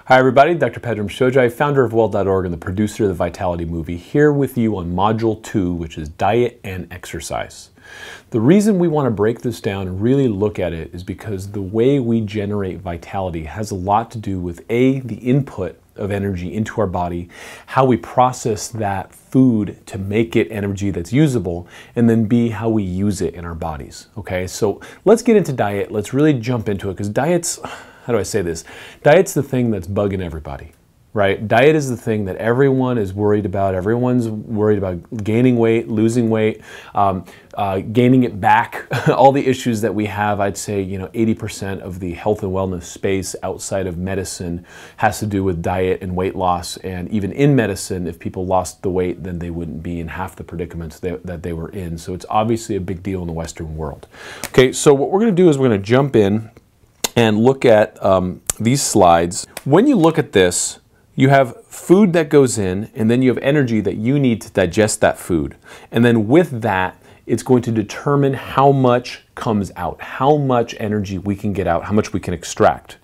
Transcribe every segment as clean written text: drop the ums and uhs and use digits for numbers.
Hi everybody, Dr. Pedram Shojai, founder of Well.org and the producer of the Vitality Movie, here with you on Module 2, which is Diet and Exercise. The reason we want to break this down and really look at it is because the way we generate vitality has a lot to do with A, the input of energy into our body, how we process that food to make it energy that's usable, and then B, how we use it in our bodies. Okay, so let's get into diet. Let's really jump into it because diet's, how do I say this? Diet's the thing that's bugging everybody, right? Diet is the thing that everyone is worried about. Everyone's worried about gaining weight, losing weight, gaining it back. All the issues that we have, I'd say, 80% of the health and wellness space outside of medicine has to do with diet and weight loss. And even in medicine, if people lost the weight, then they wouldn't be in half the predicaments that they were in. So it's obviously a big deal in the Western world. Okay, so what we're going to do is we're going to jump in and look at these slides. When you look at this, you have food that goes in, and then you have energy that you need to digest that food. And then with that, it's going to determine how much comes out, how much energy we can get out, how much we can extract.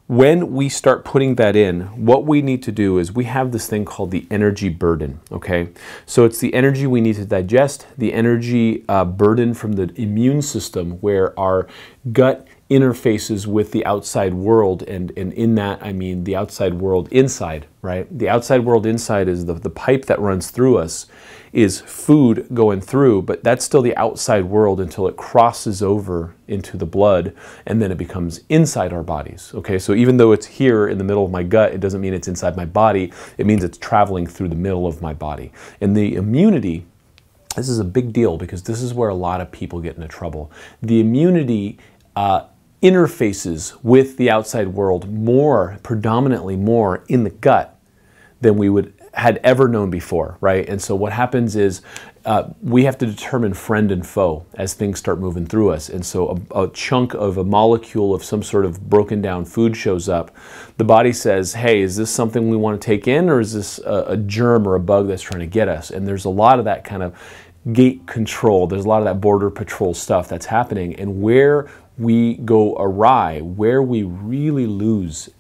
When we start putting that in, what we need to do is we have this thing called the energy burden, okay? So it's the energy we need to digest, the energy burden from the immune system where our gut interfaces with the outside world, and in that I mean the outside world inside, right? The outside world inside is the pipe that runs through us is food going through, but that's still the outside world until it crosses over into the blood and then it becomes inside our bodies, okay? So even though it's here in the middle of my gut, it doesn't mean it's inside my body, it means it's traveling through the middle of my body. And the immunity, this is a big deal because this is where a lot of people get into trouble. The immunity interfaces with the outside world predominantly more in the gut than we had ever known before, right? And so what happens is we have to determine friend and foe as things start moving through us. And so a chunk of a molecule of some sort of broken down food shows up. The body says, hey, is this something we want to take in, or is this a germ or a bug that's trying to get us? And there's a lot of that kind of gate control. There's a lot of that border patrol stuff that's happening. And where we go awry, where we really lose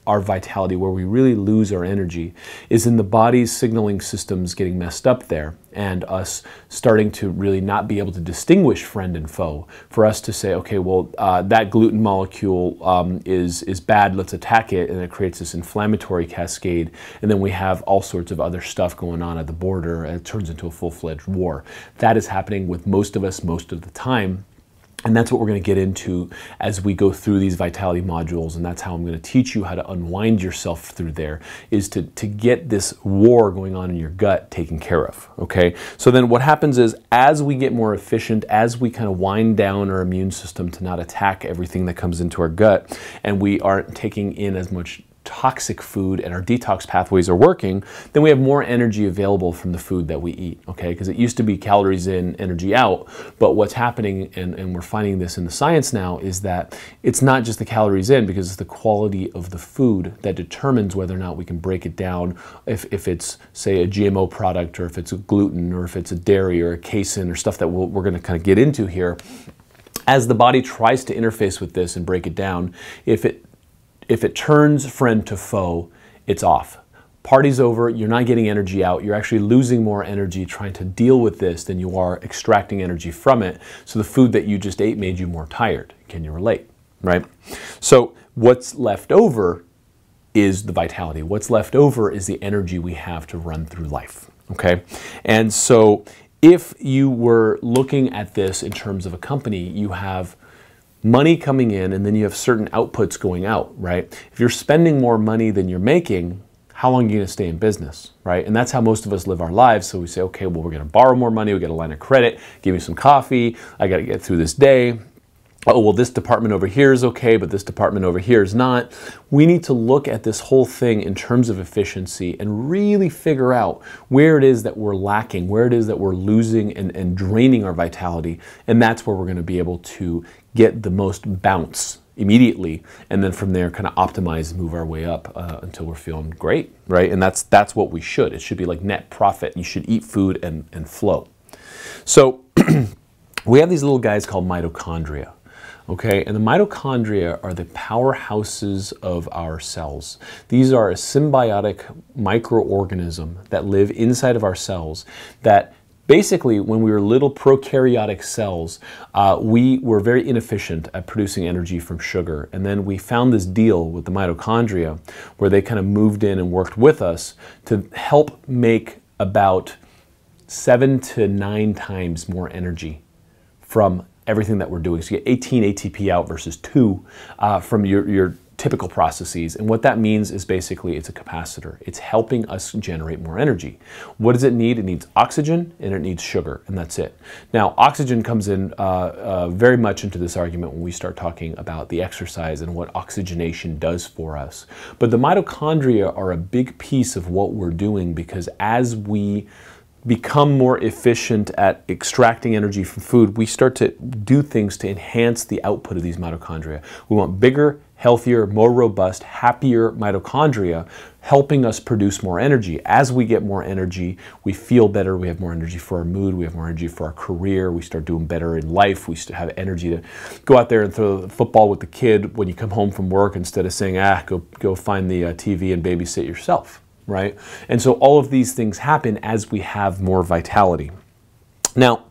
our vitality, where we really lose our energy, is in the body's signaling systems getting messed up there and us starting to really not be able to distinguish friend and foe. For us to say, okay, well, that gluten molecule is bad, let's attack it, and it creates this inflammatory cascade, and then we have all sorts of other stuff going on at the border, and it turns into a full-fledged war. That is happening with most of us most of the time. And that's what we're going to get into as we go through these vitality modules, and that's how I'm going to teach you how to unwind yourself through there, is to get this war going on in your gut taken care of, okay? So then what happens is, as we get more efficient, as we kind of wind down our immune system to not attack everything that comes into our gut, and we aren't taking in as much toxic food and our detox pathways are working, then we have more energy available from the food that we eat, okay? Because it used to be calories in, energy out, but what's happening, and we're finding this in the science now, is that it's not just the calories in, because it's the quality of the food that determines whether or not we can break it down, if it's, say, a GMO product, or if it's a gluten, or if it's a dairy, or a casein, or stuff that we're going to kind of get into here. As the body tries to interface with this and break it down, if it turns friend to foe, it's off. Party's over, you're not getting energy out, you're actually losing more energy trying to deal with this than you are extracting energy from it. So the food that you just ate made you more tired. Can you relate, right? So what's left over is the vitality. What's left over is the energy we have to run through life, okay? And so if you were looking at this in terms of a company, you have money coming in, and then you have certain outputs going out, right? If you're spending more money than you're making, how long are you going to stay in business, right? And that's how most of us live our lives. So we say, okay, well, we're going to borrow more money, we get a line of credit, give me some coffee, I got to get through this day. Oh, well, this department over here is okay, but this department over here is not. We need to look at this whole thing in terms of efficiency and really figure out where it is that we're lacking, where it is that we're losing and draining our vitality. And that's where we're going to be able to get the most bounce immediately, and then from there kind of optimize and move our way up until we're feeling great, right? And that's what we should. It should be like net profit. You should eat food and flow. So we have these little guys called mitochondria. Okay, and the mitochondria are the powerhouses of our cells. These are a symbiotic microorganism that live inside of our cells that basically, when we were little prokaryotic cells, we were very inefficient at producing energy from sugar. And then we found this deal with the mitochondria where they kind of moved in and worked with us to help make about 7 to 9 times more energy from everything that we're doing. So you get 18 ATP out versus 2 from your typical processes. And what that means is basically it's a capacitor. It's helping us generate more energy. What does it need? It needs oxygen and it needs sugar, and that's it. Now, oxygen comes in very much into this argument when we start talking about the exercise and what oxygenation does for us. But the mitochondria are a big piece of what we're doing, because as we become more efficient at extracting energy from food, we start to do things to enhance the output of these mitochondria. We want bigger, healthier, more robust, happier mitochondria helping us produce more energy. As we get more energy, we feel better, we have more energy for our mood, we have more energy for our career, we start doing better in life, we have energy to go out there and throw the football with the kid when you come home from work, instead of saying, go find the TV and babysit yourself. Right? And so all of these things happen as we have more vitality. Now,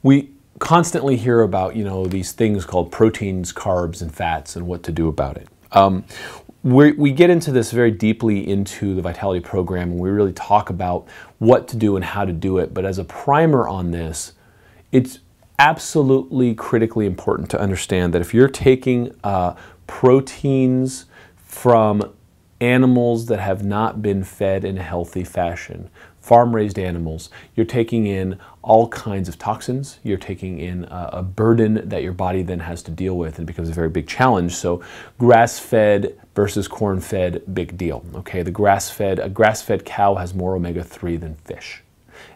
we constantly hear about, these things called proteins, carbs, and fats, and what to do about it. We get into this very deeply into the Vitality program, and we really talk about what to do and how to do it. But as a primer on this, it's absolutely critically important to understand that if you're taking proteins from animals that have not been fed in a healthy fashion, farm-raised animals, you're taking in all kinds of toxins, you're taking in a burden that your body then has to deal with, and it becomes a very big challenge. So grass-fed versus corn-fed, big deal. Okay, a grass-fed cow has more omega-3 than fish.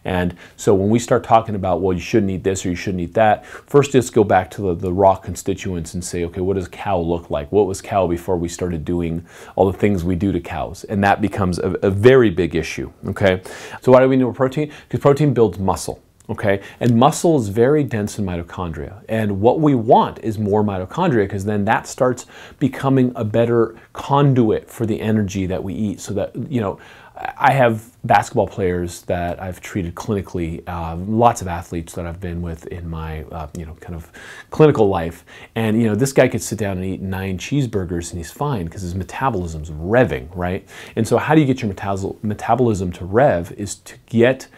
And so when we start talking about, well, you shouldn't eat this or you shouldn't eat that, first just go back to the raw constituents and say, okay, what does cow look like? What was cow before we started doing all the things we do to cows? And that becomes a very big issue, okay? So why do we need more protein? Because protein builds muscle. Okay, and muscle is very dense in mitochondria, and what we want is more mitochondria, because then that starts becoming a better conduit for the energy that we eat. So that, I have basketball players that I've treated clinically, lots of athletes that I've been with in my, kind of clinical life. And, this guy could sit down and eat 9 cheeseburgers and he's fine because his metabolism's revving, right? And so how do you get your metabolism to rev is to get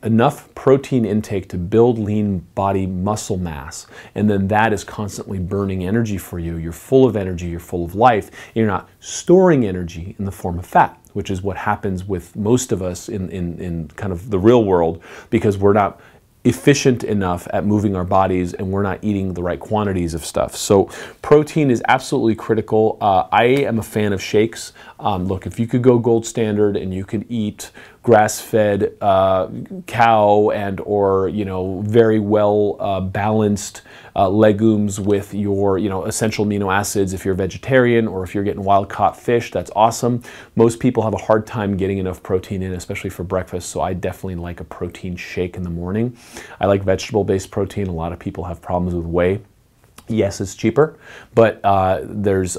enough protein intake to build lean body muscle mass, and then that is constantly burning energy for you. You're full of energy, you're full of life, and you're not storing energy in the form of fat, which is what happens with most of us in kind of the real world, because we're not efficient enough at moving our bodies and we're not eating the right quantities of stuff. So protein is absolutely critical. I am a fan of shakes. Look, if you could go gold standard and you could eat grass-fed cow and or very well balanced legumes with your essential amino acids, if you're a vegetarian, or if you're getting wild-caught fish, that's awesome. Most people have a hard time getting enough protein in, especially for breakfast, so I definitely like a protein shake in the morning. I like vegetable-based protein. A lot of people have problems with whey. Yes, it's cheaper, but there's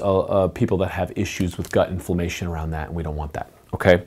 people that have issues with gut inflammation around that, and we don't want that. Okay.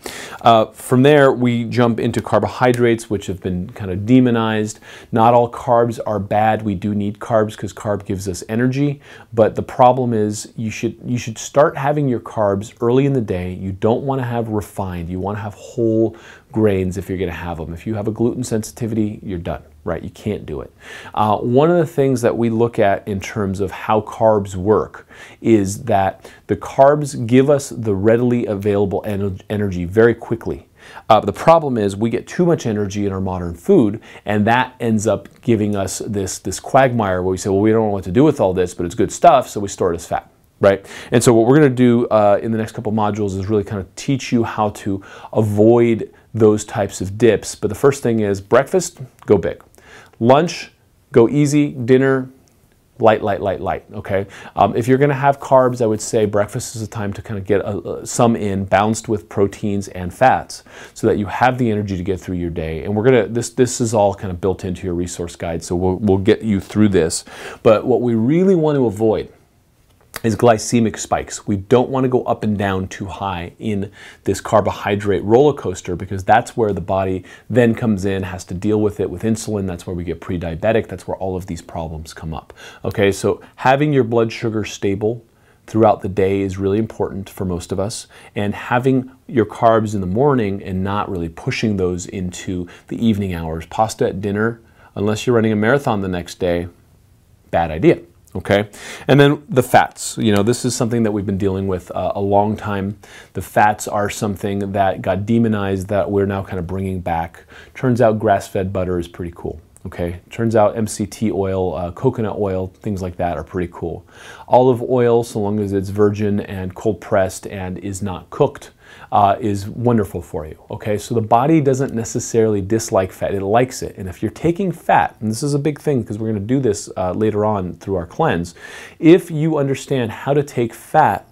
From there, we jump into carbohydrates, which have been kind of demonized. Not all carbs are bad. We do need carbs because carb gives us energy. But the problem is you should start having your carbs early in the day. You don't want to have refined. You want to have whole grains if you're going to have them. If you have a gluten sensitivity, you're done. Right? You can't do it. One of the things that we look at in terms of how carbs work is that the carbs give us the readily available energy very quickly. The problem is we get too much energy in our modern food, and that ends up giving us this quagmire where we say, well, we don't know what to do with all this, but it's good stuff, so we store it as fat. Right? And so what we're going to do in the next couple modules is really kind of teach you how to avoid those types of dips. But the first thing is breakfast, go big. Lunch, go easy. Dinner, light, light, light, light, okay? If you're gonna have carbs, I would say breakfast is a time to kind of get some in, balanced with proteins and fats, so that you have the energy to get through your day. And we're gonna, this is all kind of built into your resource guide, so we'll get you through this. But what we really want to avoid is glycemic spikes. We don't want to go up and down too high in this carbohydrate roller coaster, because that's where the body then comes in, has to deal with it with insulin. That's where we get pre-diabetic. That's where all of these problems come up. Okay, so having your blood sugar stable throughout the day is really important for most of us, and having your carbs in the morning and not really pushing those into the evening hours. Pasta at dinner, unless you're running a marathon the next day, bad idea. Okay, and then the fats. You know, this is something that we've been dealing with a long time. The fats are something that got demonized that we're now kind of bringing back. Turns out grass-fed butter is pretty cool. Okay, turns out MCT oil, coconut oil, things like that are pretty cool. Olive oil, so long as it's virgin and cold pressed and is not cooked, is wonderful for you. Okay, so the body doesn't necessarily dislike fat, it likes it. And if you're taking fat, and this is a big thing because we're going to do this later on through our cleanse, if you understand how to take fat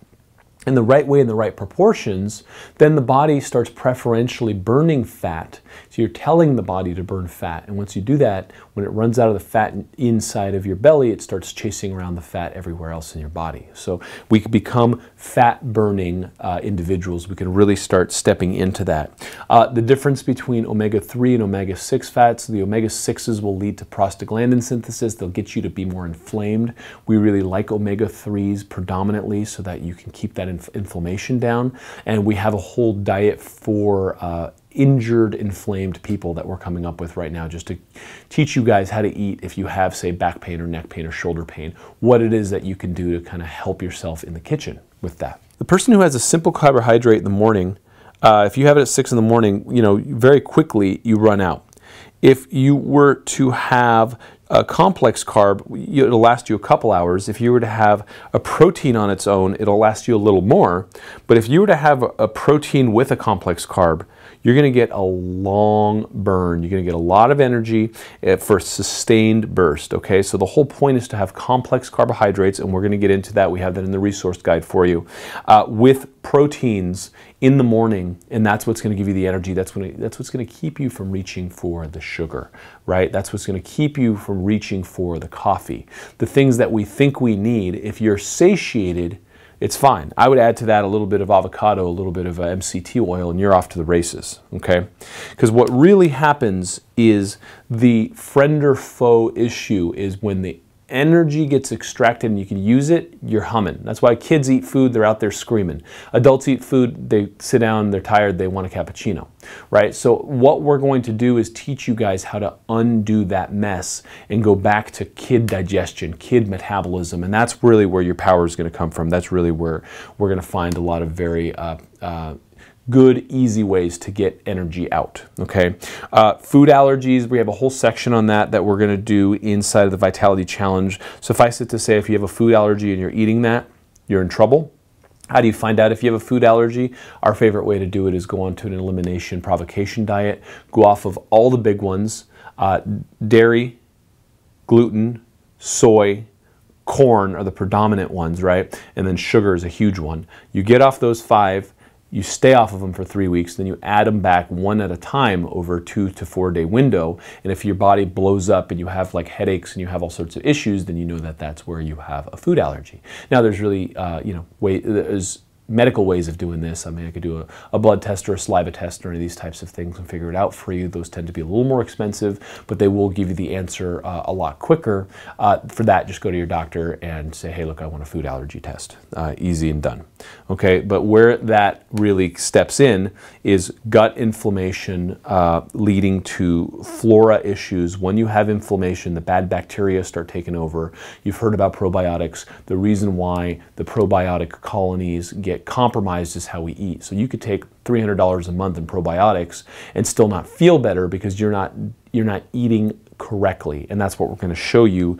in the right way, in the right proportions, then the body starts preferentially burning fat. So you're telling the body to burn fat. And once you do that, when it runs out of the fat inside of your belly, it starts chasing around the fat everywhere else in your body. So we can become fat burning individuals. We can really start stepping into that. The difference between omega-3 and omega-6 fats, the omega-6s will lead to prostaglandin synthesis. They'll get you to be more inflamed. We really like omega-3s predominantly so that you can keep that inflammation down. And we have a whole diet for injured, inflamed people that we're coming up with right now, just to teach you guys how to eat if you have, say, back pain or neck pain or shoulder pain, what it is that you can do to kind of help yourself in the kitchen with that. The person who has a simple carbohydrate in the morning, if you have it at 6 in the morning, you know, very quickly you run out. If you were to have a complex carb, it'll last you a couple hours. If you were to have a protein on its own, it'll last you a little more. But if you were to have a protein with a complex carb, you're going to get a long burn. You're going to get a lot of energy for a sustained burst. Okay, so the whole point is to have complex carbohydrates, and we're going to get into that. We have that in the resource guide for you, with proteins in the morning, and that's what's going to give you the energy. That's what's going to keep you from reaching for the sugar, right? That's what's going to keep you from reaching for the coffee. The things that we think we need, if you're satiated, it's fine. I would add to that a little bit of avocado, a little bit of MCT oil, and you're off to the races, okay? Because what really happens is the friend or foe issue is when the energy gets extracted and you can use it, you're humming. That's why kids eat food, they're out there screaming. Adults eat food, they sit down, they're tired, they want a cappuccino, right? So what we're going to do is teach you guys how to undo that mess and go back to kid digestion, kid metabolism, and that's really where your power is going to come from. That's really where we're going to find a lot of very good, easy ways to get energy out, okay? Food allergies, we have a whole section on that we're gonna do inside of the Vitality Challenge. Suffice it to say, if you have a food allergy and you're eating that, you're in trouble. How do you find out if you have a food allergy? Our favorite way to do it is go on to an elimination provocation diet, go off of all the big ones, dairy, gluten, soy, corn are the predominant ones, right? And then sugar is a huge one. You get off those 5, you stay off of them for 3 weeks, then you add them back one at a time over a 2 to 4 day window. And if your body blows up and you have like headaches and you have all sorts of issues, then you know that that's where you have a food allergy. Now there's really, there's medical ways of doing this. I mean, I could do a blood test or a saliva test or any of these types of things and figure it out for you. Those tend to be a little more expensive, but they will give you the answer a lot quicker. For that, just go to your doctor and say, hey, look, I want a food allergy test. Easy and done. Okay, but where that really steps in is gut inflammation leading to flora issues. When you have inflammation, the bad bacteria start taking over. You've heard about probiotics. The reason why the probiotic colonies get compromised is how we eat. So you could take $300 a month in probiotics and still not feel better because you're not eating correctly, and that's what we're going to show you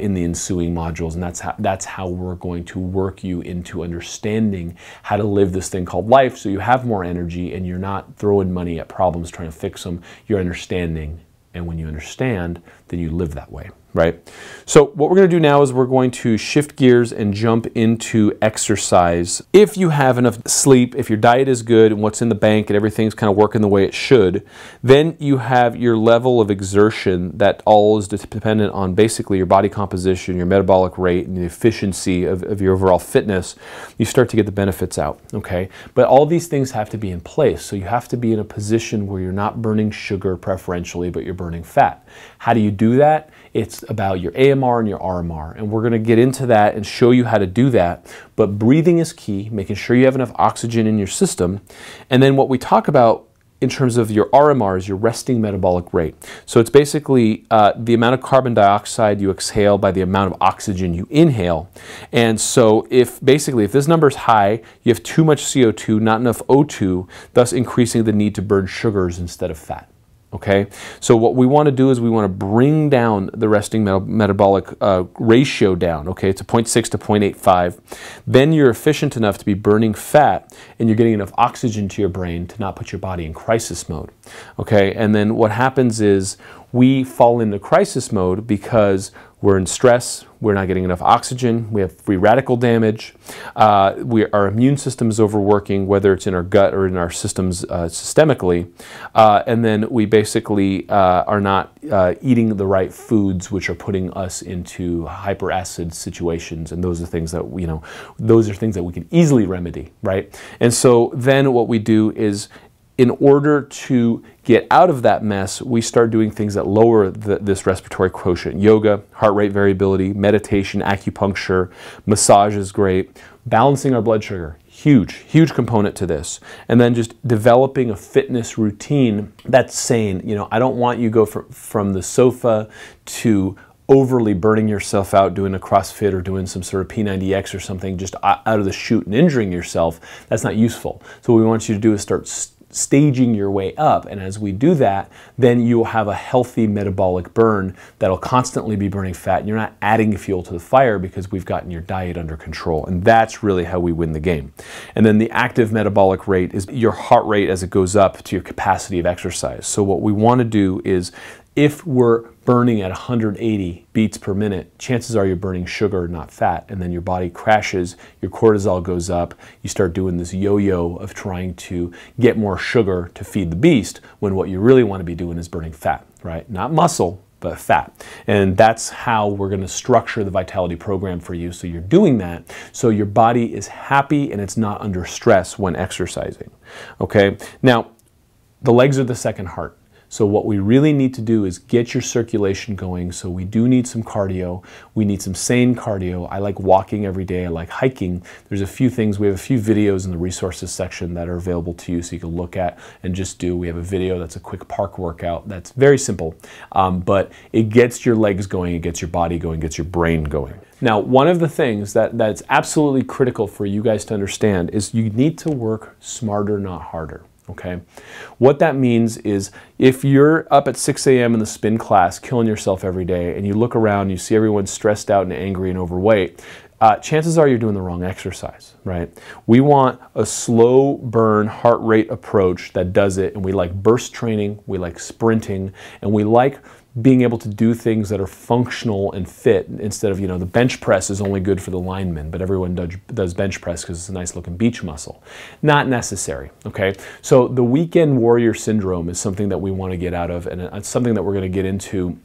in the ensuing modules, and that's how we're going to work you into understanding how to live this thing called life, so you have more energy and you're not throwing money at problems trying to fix them. You're understanding, and when you understand, then you live that way. right? So what we're going to do now is we're going to shift gears and jump into exercise. If you have enough sleep, if your diet is good and what's in the bank and everything's kind of working the way it should, then you have your level of exertion that all is dependent on basically your body composition, your metabolic rate, and the efficiency of your overall fitness. You start to get the benefits out, okay? But all these things have to be in place. So you have to be in a position where you're not burning sugar preferentially, but you're burning fat. How do you do that? It's about your AMR and your RMR, and we're going to get into that and show you how to do that. But breathing is key, making sure you have enough oxygen in your system. And then what we talk about in terms of your RMR is your resting metabolic rate. So it's basically the amount of carbon dioxide you exhale by the amount of oxygen you inhale. And so if this number is high, you have too much CO2, not enough O2, thus increasing the need to burn sugars instead of fat. Okay, so what we want to do is we want to bring down the resting metabolic ratio down, okay, to 0.6 to 0.85. Then you're efficient enough to be burning fat and you're getting enough oxygen to your brain to not put your body in crisis mode, okay? And then what happens is we fall into crisis mode because we're in stress, we're not getting enough oxygen, we have free radical damage, our immune system is overworking, whether it's in our gut or in our systems systemically, and then we basically are not eating the right foods, which are putting us into hyperacid situations, and those are things that those are things that we can easily remedy, right? And so then what we do is, in order to get out of that mess, we start doing things that lower this respiratory quotient. Yoga, heart rate variability, meditation, acupuncture, massage is great. Balancing our blood sugar, huge component to this. And then just developing a fitness routine that's sane. I don't want you to go from the sofa to overly burning yourself out doing a CrossFit or doing some sort of P90X or something just out of the chute and injuring yourself. That's not useful. So what we want you to do is start staging your way up, and as we do that, then you'll have a healthy metabolic burn that'll constantly be burning fat, and you're not adding fuel to the fire because we've gotten your diet under control, and that's really how we win the game. And then the active metabolic rate is your heart rate as it goes up to your capacity of exercise. So what we want to do is, if we're burning at 180 beats per minute, chances are you're burning sugar, not fat, and then your body crashes, your cortisol goes up, you start doing this yo-yo of trying to get more sugar to feed the beast, when what you really want to be doing is burning fat, right? Not muscle, but fat. And that's how we're going to structure the Vitality program for you, so you're doing that so your body is happy and it's not under stress when exercising, okay? Now, the legs are the second heart. So what we really need to do is get your circulation going. So we do need some cardio. We need some sane cardio. I like walking every day. I like hiking. There's a few things. We have a few videos in the resources section that are available to you so you can look at and just do. We have a video that's a quick park workout that's very simple, but it gets your legs going, it gets your body going, gets your brain going. Now, one of the things that's absolutely critical for you guys to understand is you need to work smarter, not harder. Okay, what that means is, if you're up at 6 a.m. in the spin class killing yourself every day and you look around, you see everyone stressed out and angry and overweight, chances are you're doing the wrong exercise, right? We want a slow burn heart rate approach that does it, and we like burst training, we like sprinting, and we like being able to do things that are functional and fit, instead of, the bench press is only good for the linemen, but everyone does bench press because it's a nice looking beach muscle. Not necessary, okay? So the weekend warrior syndrome is something that we want to get out of, and it's something that we're going to get into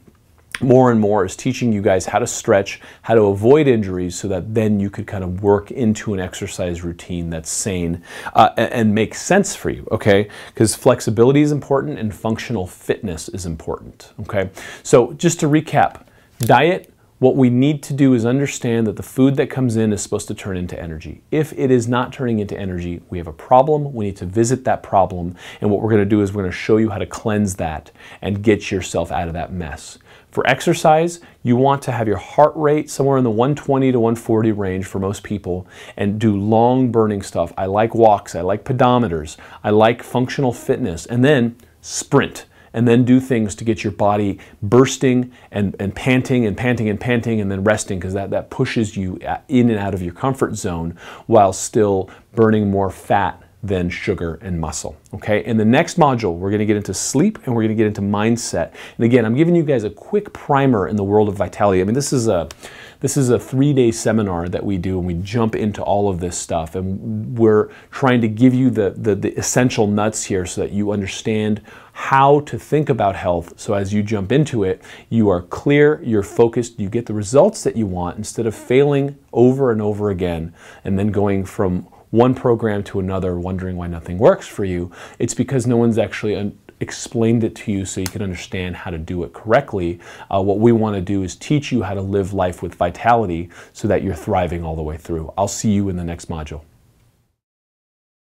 more and more, is teaching you guys how to stretch, how to avoid injuries, so that then you could kind of work into an exercise routine that's sane and makes sense for you, okay? Because flexibility is important and functional fitness is important, okay? So just to recap, diet, what we need to do is understand that the food that comes in is supposed to turn into energy. If it is not turning into energy, we have a problem. We need to visit that problem, and what we're going to do is we're going to show you how to cleanse that and get yourself out of that mess. For exercise, you want to have your heart rate somewhere in the 120 to 140 range for most people, and do long burning stuff. I like walks, I like pedometers, I like functional fitness, and then sprint. And then do things to get your body bursting and panting and panting and panting, and then resting, because that pushes you in and out of your comfort zone while still burning more fat than sugar and muscle. Okay, in the next module, we're going to get into sleep and we're going to get into mindset. And again, I'm giving you guys a quick primer in the world of vitality. I mean, this is a 3-day seminar that we do, and we jump into all of this stuff, and we're trying to give you the essential nuts here so that you understand how to think about health, so as you jump into it, you are clear, you're focused, you get the results that you want instead of failing over and over again and then going from one program to another wondering why nothing works for you. It's because no one's actually explained it to you so you can understand how to do it correctly. What we want to do is teach you how to live life with vitality so that you're thriving all the way through. I'll see you in the next module.